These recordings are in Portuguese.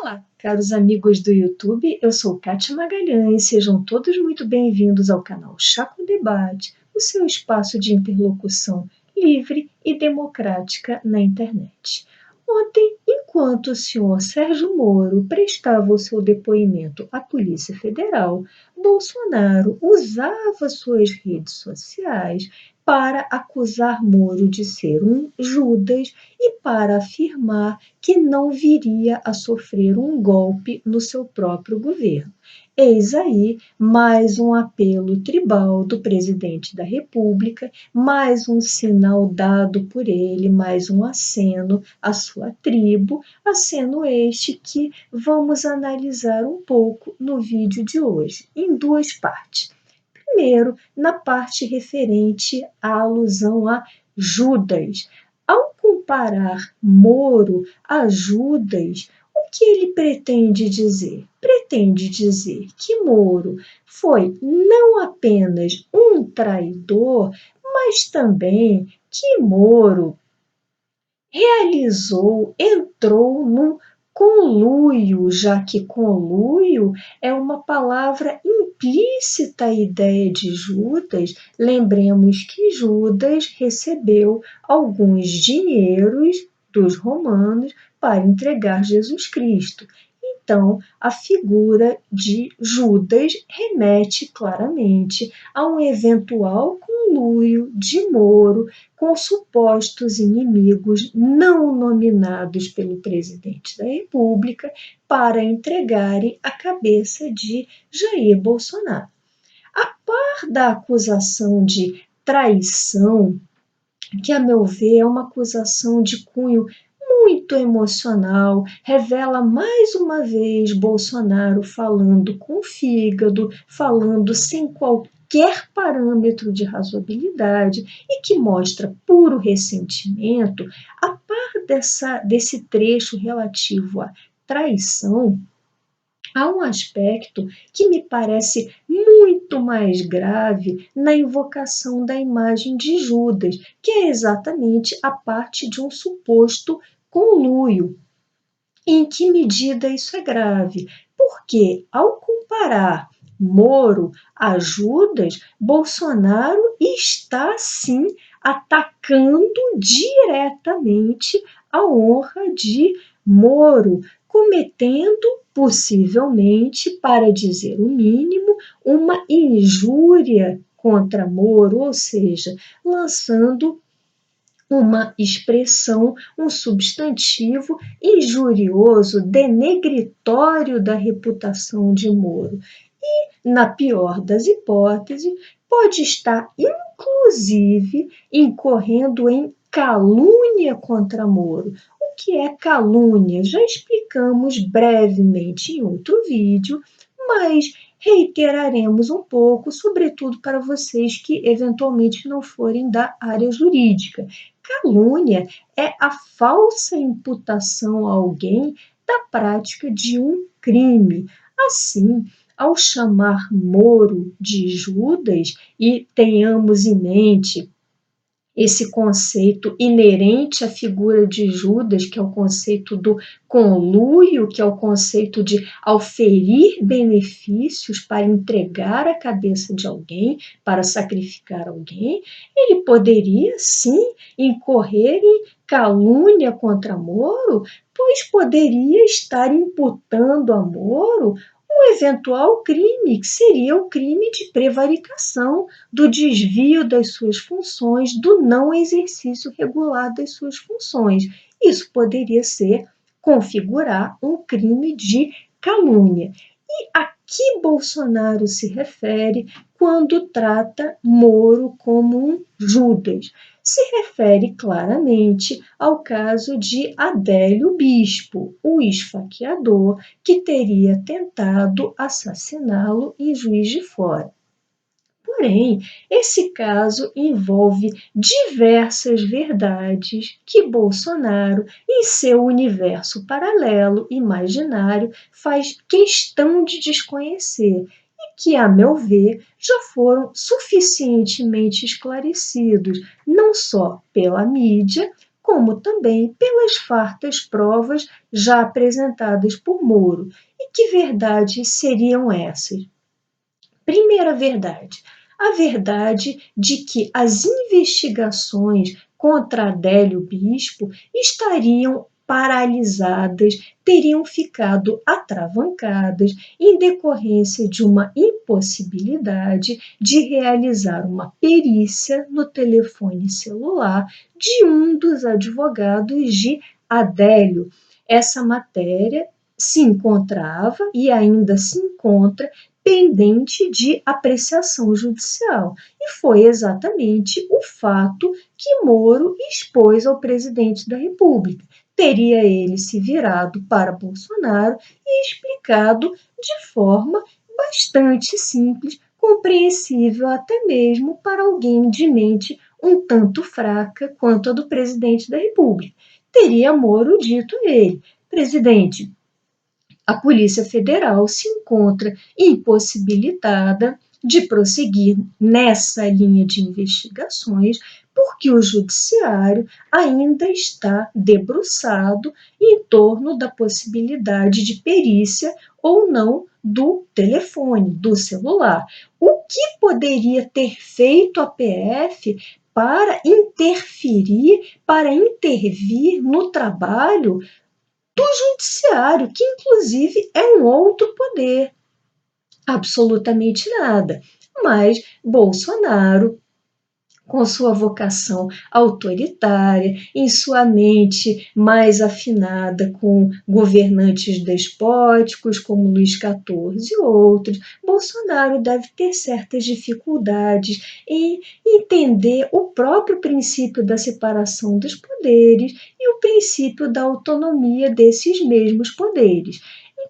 Olá, caros amigos do YouTube, eu sou Kátia Magalhães, sejam todos muito bem-vindos ao canal Chá com Debate, o seu espaço de interlocução livre e democrática na internet. Ontem, enquanto o senhor Sérgio Moro prestava o seu depoimento à Polícia Federal, Bolsonaro usava suas redes sociais para acusar Moro de ser um Judas e para afirmar que não viria a sofrer um golpe no seu próprio governo. Eis aí mais um apelo tribal do presidente da República, mais um sinal dado por ele, mais um aceno à sua tribo, aceno este que vamos analisar um pouco no vídeo de hoje, em duas partes. Primeiro, na parte referente à alusão a Judas. Ao comparar Moro a Judas, o que ele pretende dizer? Pretende dizer que Moro foi não apenas um traidor, mas também que Moro entrou num conluio, já que conluio é uma palavra implícita à ideia de Judas. Lembremos que Judas recebeu alguns dinheiros dos romanos para entregar Jesus Cristo. Então, a figura de Judas remete claramente a um eventual conluio de Moro com supostos inimigos não nominados pelo presidente da República para entregarem a cabeça de Jair Bolsonaro. A par da acusação de traição, que, a meu ver, é uma acusação de cunho muito emocional, revela mais uma vez Bolsonaro falando com o fígado, falando sem qualquer parâmetro de razoabilidade e que mostra puro ressentimento. A par desse trecho relativo à traição, há um aspecto que me parece muito mais grave na invocação da imagem de Judas, que é exatamente a parte de um suposto conluio. Em que medida isso é grave? Porque, ao comparar Moro a Judas, Bolsonaro está, sim, atacando diretamente a honra de Moro, cometendo, possivelmente, para dizer o mínimo, uma injúria contra Moro, ou seja, lançando uma expressão, um substantivo injurioso, denegritório da reputação de Moro. E, na pior das hipóteses, pode estar, inclusive, incorrendo em calúnia contra Moro. O que é calúnia? Já explicamos brevemente em outro vídeo, mas reiteraremos um pouco, sobretudo para vocês que eventualmente não forem da área jurídica. Calúnia é a falsa imputação a alguém da prática de um crime. Assim, ao chamar Moro de Judas, e tenhamos em mente esse conceito inerente à figura de Judas, que é o conceito do conluio, que é o conceito de auferir benefícios para entregar a cabeça de alguém, para sacrificar alguém, ele poderia sim incorrer em calúnia contra Moro, pois poderia estar imputando a Moro um eventual crime, que seria o crime de prevaricação, do desvio das suas funções, do não exercício regular das suas funções. Isso poderia configurar um crime de calúnia. E a que Bolsonaro se refere quando trata Moro como um Judas? Se refere claramente ao caso de Adélio Bispo, o esfaqueador que teria tentado assassiná-lo em Juiz de Fora. Porém, esse caso envolve diversas verdades que Bolsonaro, em seu universo paralelo, imaginário, faz questão de desconhecer e que, a meu ver, já foram suficientemente esclarecidos, não só pela mídia, como também pelas fartas provas já apresentadas por Moro. E que verdades seriam essas? Primeira verdade, a verdade de que as investigações contra Adélio Bispo estariam paralisadas, teriam ficado atravancadas em decorrência de uma impossibilidade de realizar uma perícia no telefone celular de um dos advogados de Adélio. Essa matéria se encontrava e ainda se encontra pendente de apreciação judicial. E foi exatamente o fato que Moro expôs ao presidente da República. Teria ele se virado para Bolsonaro e explicado de forma bastante simples, compreensível até mesmo para alguém de mente um tanto fraca quanto a do presidente da República. Teria Moro dito ele: presidente, a Polícia Federal se encontra impossibilitada de prosseguir nessa linha de investigações porque o Judiciário ainda está debruçado em torno da possibilidade de perícia ou não do telefone, do celular. O que poderia ter feito a PF para interferir, para intervir no trabalho do judiciário, que inclusive é um outro poder? Absolutamente nada. Mas Bolsonaro, com sua vocação autoritária, em sua mente mais afinada com governantes despóticos como Luís XIV e outros, Bolsonaro deve ter certas dificuldades em entender o próprio princípio da separação dos poderes e o princípio da autonomia desses mesmos poderes.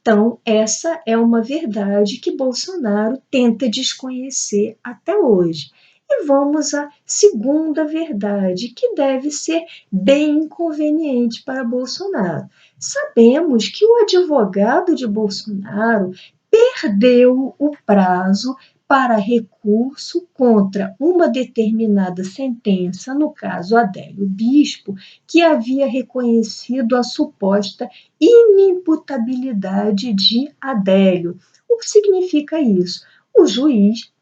Então, essa é uma verdade que Bolsonaro tenta desconhecer até hoje. E vamos à segunda verdade, que deve ser bem inconveniente para Bolsonaro. Sabemos que o advogado de Bolsonaro perdeu o prazo para recurso contra uma determinada sentença, no caso Adélio Bispo, que havia reconhecido a suposta inimputabilidade de Adélio. O que significa isso? O juiz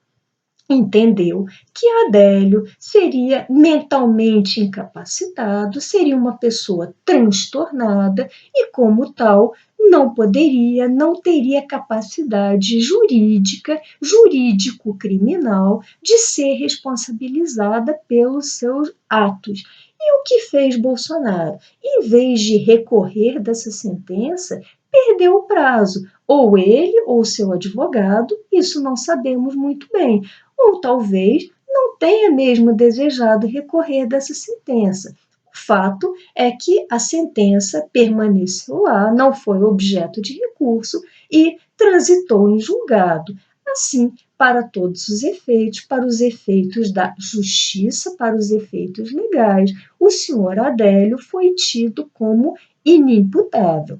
entendeu que Adélio seria mentalmente incapacitado, seria uma pessoa transtornada e, como tal, não teria capacidade jurídica, jurídico-criminal, de ser responsabilizada pelos seus atos. E o que fez Bolsonaro? Em vez de recorrer dessa sentença, perdeu o prazo. Ou ele ou seu advogado, isso não sabemos muito bem, ou talvez não tenha mesmo desejado recorrer dessa sentença. O fato é que a sentença permaneceu lá, não foi objeto de recurso e transitou em julgado. Assim, para todos os efeitos, para os efeitos da justiça, para os efeitos legais, o senhor Adélio foi tido como inimputável.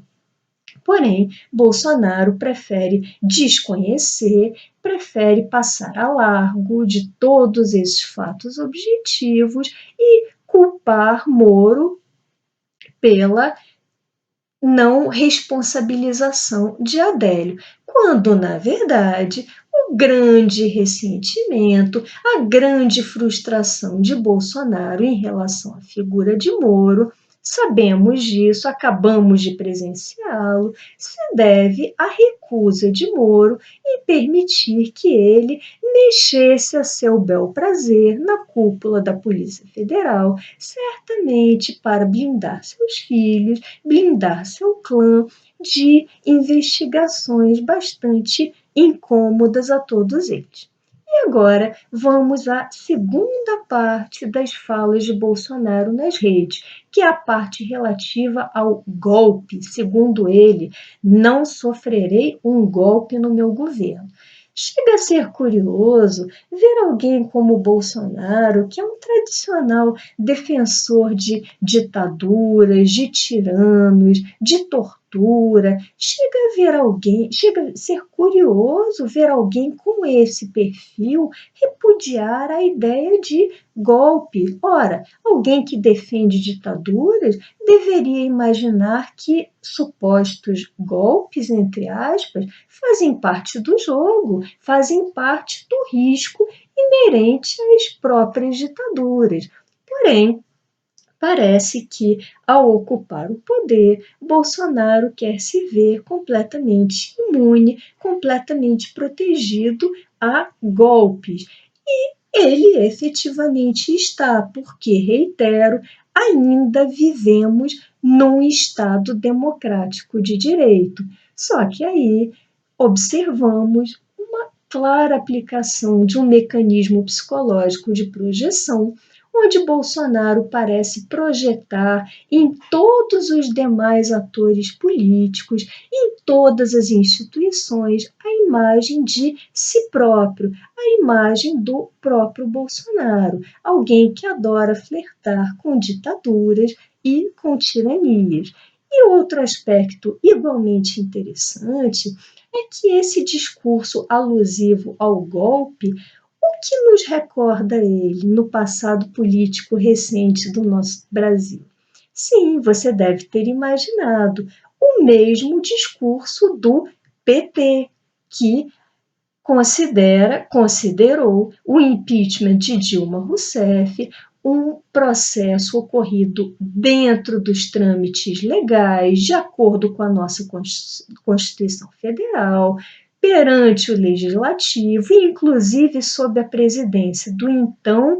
Porém, Bolsonaro prefere desconhecer, prefere passar a largo de todos esses fatos objetivos e culpar Moro pela não responsabilização de Adélio, quando, na verdade, o grande ressentimento, a grande frustração de Bolsonaro em relação à figura de Moro, sabemos disso, acabamos de presenciá-lo, se deve à recusa de Moro em permitir que ele mexesse a seu bel prazer na cúpula da Polícia Federal, certamente para blindar seus filhos, blindar seu clã de investigações bastante incômodas a todos eles. E agora vamos à segunda parte das falas de Bolsonaro nas redes, que é a parte relativa ao golpe. Segundo ele, não sofrerei um golpe no meu governo. Chega a ser curioso ver alguém como Bolsonaro, que é um tradicional defensor de ditaduras, de tiranos, de torturas, leitura, chega a ser curioso ver alguém com esse perfil repudiar a ideia de golpe. Ora, alguém que defende ditaduras deveria imaginar que supostos golpes, entre aspas, fazem parte do jogo, fazem parte do risco inerente às próprias ditaduras. Porém, parece que, ao ocupar o poder, Bolsonaro quer se ver completamente imune, completamente protegido a golpes. E ele efetivamente está, porque, reitero, ainda vivemos num Estado democrático de direito. Só que aí observamos uma clara aplicação de um mecanismo psicológico de projeção, onde Bolsonaro parece projetar em todos os demais atores políticos, em todas as instituições, a imagem de si próprio, a imagem do próprio Bolsonaro, alguém que adora flertar com ditaduras e com tiranias. E outro aspecto igualmente interessante é que esse discurso alusivo ao golpe, o que nos recorda ele no passado político recente do nosso Brasil? Sim, você deve ter imaginado o mesmo discurso do PT, que considerou o impeachment de Dilma Rousseff um processo ocorrido dentro dos trâmites legais, de acordo com a nossa Constituição Federal, perante o Legislativo, e inclusive sob a presidência do então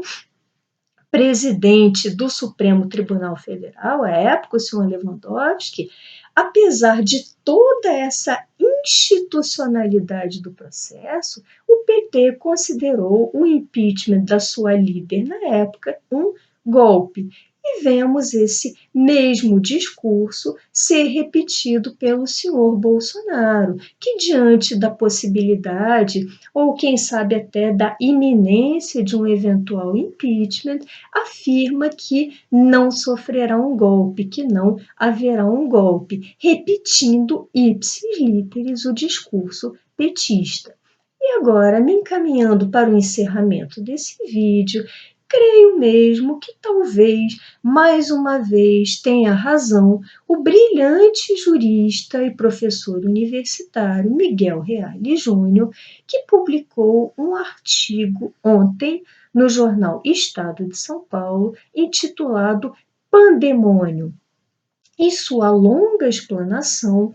presidente do Supremo Tribunal Federal, à época, o senhor Lewandowski. Apesar de toda essa institucionalidade do processo, o PT considerou o impeachment da sua líder na época um golpe. E vemos esse mesmo discurso ser repetido pelo senhor Bolsonaro, que, diante da possibilidade, ou quem sabe até da iminência de um eventual impeachment, afirma que não sofrerá um golpe, que não haverá um golpe, repetindo ipsis literis o discurso petista. E agora, me encaminhando para o encerramento desse vídeo, creio mesmo que talvez, mais uma vez, tenha razão o brilhante jurista e professor universitário Miguel Reale Júnior, que publicou um artigo ontem no jornal Estado de São Paulo, intitulado Pandemônio. Em sua longa explanação,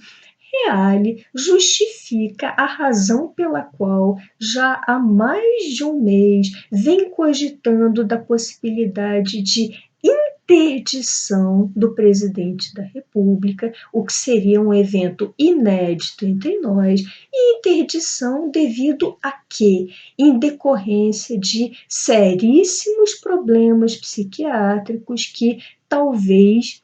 Reale justifica a razão pela qual já há mais de um mês vem cogitando da possibilidade de interdição do presidente da República, o que seria um evento inédito entre nós, e interdição devido a quê? Em decorrência de seríssimos problemas psiquiátricos que talvez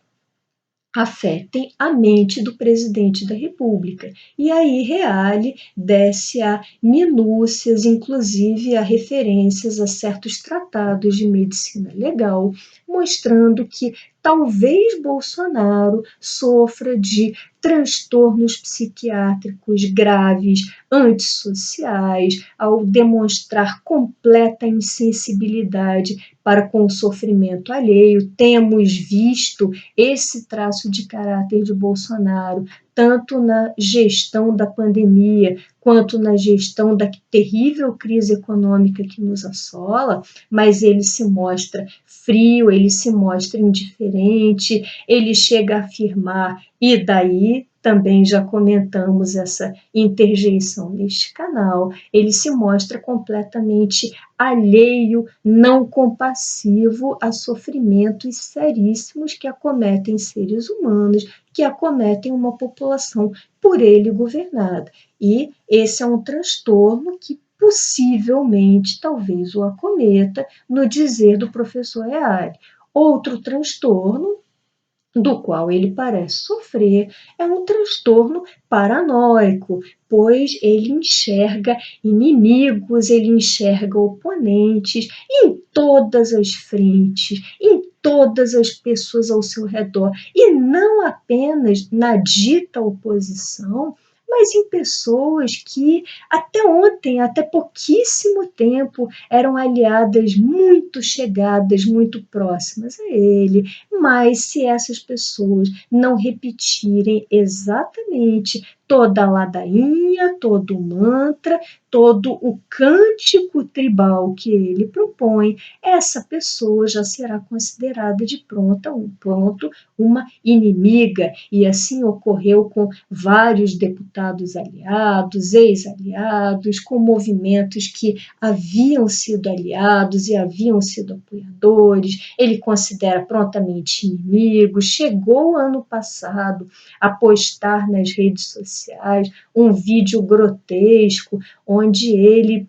afetem a mente do presidente da República. E aí Reale desce a minúcias, inclusive a referências a certos tratados de medicina legal, mostrando que talvez Bolsonaro sofra de transtornos psiquiátricos graves, antissociais, ao demonstrar completa insensibilidade para com o sofrimento alheio. Temos visto esse traço de caráter de Bolsonaro, tanto na gestão da pandemia, quanto na gestão da terrível crise econômica que nos assola, mas ele se mostra frio, ele se mostra indiferente, ele chega a afirmar, e daí também já comentamos essa interjeição neste canal, ele se mostra completamente alheio, não compassivo a sofrimentos seríssimos que acometem seres humanos, que acometem uma população por ele governada. E esse é um transtorno que possivelmente, talvez o acometa, no dizer do professor Reale. Outro transtorno do qual ele parece sofrer é um transtorno paranoico, pois ele enxerga inimigos, ele enxerga oponentes em todas as frentes, em todas as pessoas ao seu redor, e não apenas na dita oposição, mas em pessoas que até ontem, até pouquíssimo tempo, eram aliadas muito chegadas, muito próximas a ele. Mas se essas pessoas não repetirem exatamente toda a ladainha, todo o mantra, todo o cântico tribal que ele propõe, essa pessoa já será considerada de pronto uma inimiga. E assim ocorreu com vários deputados aliados, ex-aliados, com movimentos que haviam sido aliados e haviam sido apoiadores. Ele considera prontamente inimigo. Chegou ano passado a postar nas redes sociais um vídeo grotesco onde ele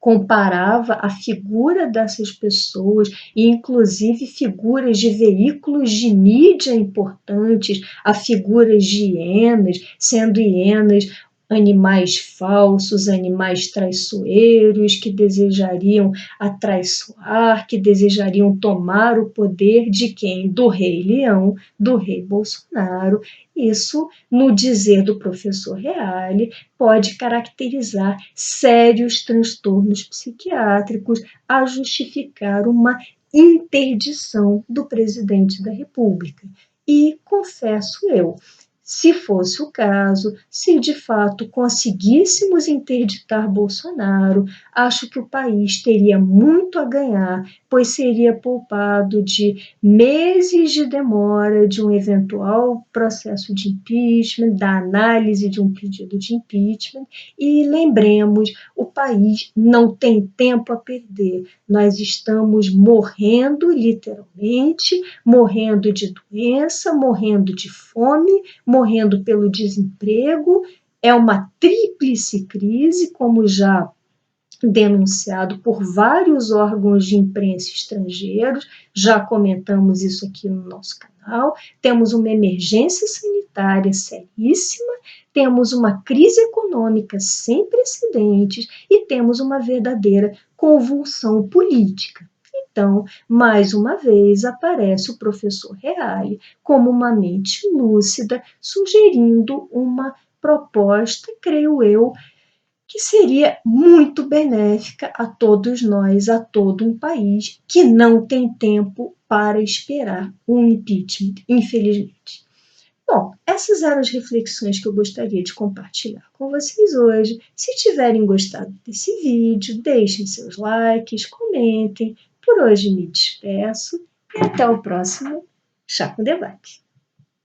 comparava a figura dessas pessoas, e inclusive figuras de veículos de mídia importantes, a figuras de hienas, sendo hienas animais falsos, animais traiçoeiros, que desejariam atraiçoar, que desejariam tomar o poder de quem? Do rei Leão, do rei Bolsonaro. Isso, no dizer do professor Reale, pode caracterizar sérios transtornos psiquiátricos a justificar uma interdição do presidente da República. E confesso eu, se fosse o caso, se de fato conseguíssemos interditar Bolsonaro, acho que o país teria muito a ganhar, pois seria poupado de meses de demora de um eventual processo de impeachment, da análise de um pedido de impeachment. E lembremos, o país não tem tempo a perder. Nós estamos morrendo, literalmente, morrendo de doença, morrendo de fome, morrendo pelo desemprego. É uma tríplice crise, como já denunciado por vários órgãos de imprensa estrangeiros, já comentamos isso aqui no nosso canal. Temos uma emergência sanitária seríssima, temos uma crise econômica sem precedentes e temos uma verdadeira convulsão política. Então, mais uma vez, aparece o professor Reale como uma mente lúcida, sugerindo uma proposta, creio eu, que seria muito benéfica a todos nós, a todo um país que não tem tempo para esperar um impeachment, infelizmente. Bom, essas eram as reflexões que eu gostaria de compartilhar com vocês hoje. Se tiverem gostado desse vídeo, deixem seus likes, comentem. Por hoje me despeço e até o próximo Chá com Debate.